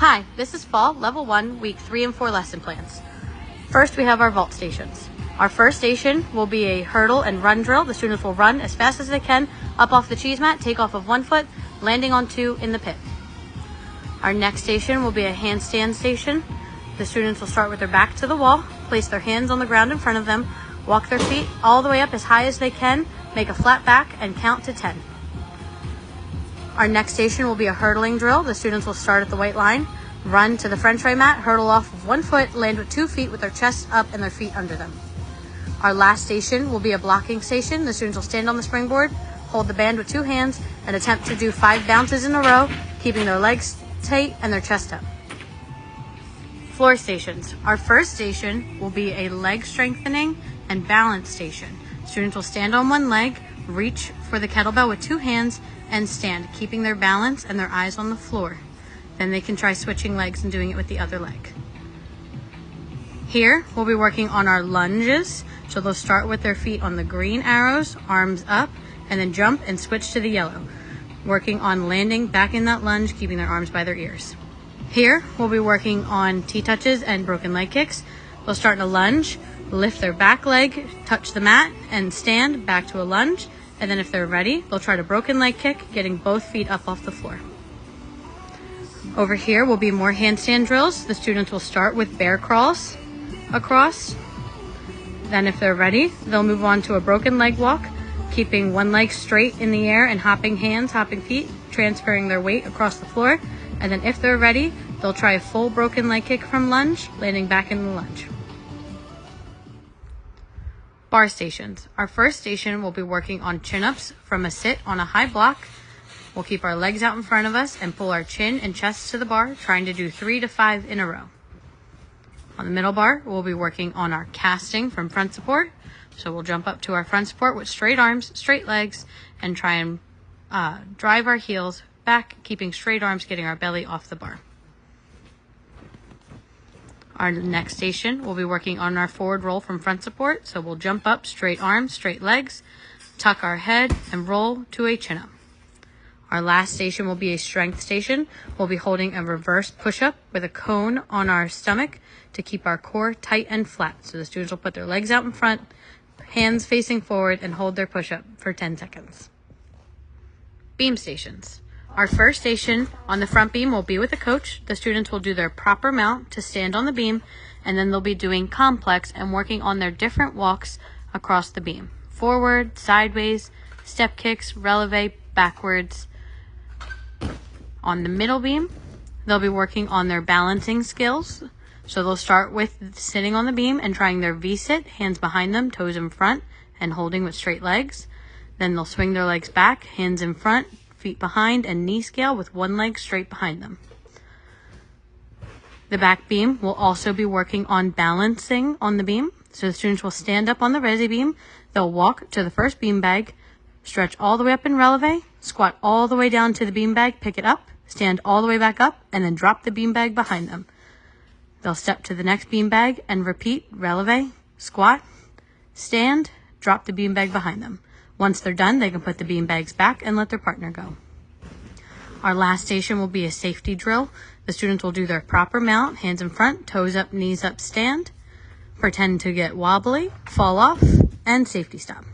Hi, this is Fall, Level 1, Week 3 and 4 lesson plans. First, we have our vault stations. Our first station will be a hurdle and run drill. The students will run as fast as they can up off the cheese mat, take off of 1 foot, landing on 2 in the pit. Our next station will be a handstand station. The students will start with their back to the wall, place their hands on the ground in front of them, walk their feet all the way up as high as they can, make a flat back, and count to 10. Our next station will be a hurdling drill. The students will start at the white line, run to the french fry mat, hurdle off of 1 foot, land with 2 feet with their chests up and their feet under them. Our last station will be a blocking station. The students will stand on the springboard, hold the band with 2 hands, and attempt to do 5 bounces in a row, keeping their legs tight and their chest up. Floor stations. Our first station will be a leg strengthening and balance station. Students will stand on 1 leg, reach for the kettlebell with 2 hands, and stand, keeping their balance and their eyes on the floor. Then they can try switching legs and doing it with the other leg. Here, we'll be working on our lunges. So they'll start with their feet on the green arrows, arms up, and then jump and switch to the yellow, working on landing back in that lunge, keeping their arms by their ears. Here, we'll be working on T-touches and broken leg kicks. They'll start in a lunge, lift their back leg, touch the mat, and stand back to a lunge. And then if they're ready, they'll try to broken leg kick, getting both feet up off the floor. Over here will be more handstand drills. The students will start with bear crawls across. Then if they're ready, they'll move on to a broken leg walk, keeping 1 leg straight in the air and hopping hands, hopping feet, transferring their weight across the floor. And then if they're ready, they'll try a full broken leg kick from lunge, landing back in the lunge. Bar stations. Our first station will be working on chin-ups from a sit on a high block. We'll keep our legs out in front of us and pull our chin and chest to the bar, trying to do 3 to 5 in a row. On the middle bar, we'll be working on our casting from front support. So we'll jump up to our front support with straight arms, straight legs, and try and drive our heels back, keeping straight arms, getting our belly off the bar. Our next station, we'll be working on our forward roll from front support. So we'll jump up, straight arms, straight legs, tuck our head, and roll to a chin-up. Our last station will be a strength station. We'll be holding a reverse push-up with a cone on our stomach to keep our core tight and flat. So the students will put their legs out in front, hands facing forward, and hold their push-up for 10 seconds. Beam stations. Our first station on the front beam will be with a coach. The students will do their proper mount to stand on the beam, and then they'll be doing complex and working on their different walks across the beam. Forward, sideways, step kicks, releve, backwards. On the middle beam, they'll be working on their balancing skills. So they'll start with sitting on the beam and trying their V-sit, hands behind them, toes in front, and holding with straight legs. Then they'll swing their legs back, hands in front, feet behind, and knee scale with 1 leg straight behind them. The back beam will also be working on balancing on the beam. So the students will stand up on the resi beam. They'll walk to the first beam bag, stretch all the way up in releve, squat all the way down to the beam bag, pick it up, stand all the way back up, and then drop the beam bag behind them. They'll step to the next beam bag and repeat releve, squat, stand, drop the beam bag behind them. Once they're done, they can put the bean bags back and let their partner go. Our last station will be a safety drill. The students will do their proper mount, hands in front, toes up, knees up, stand, pretend to get wobbly, fall off, and safety stop.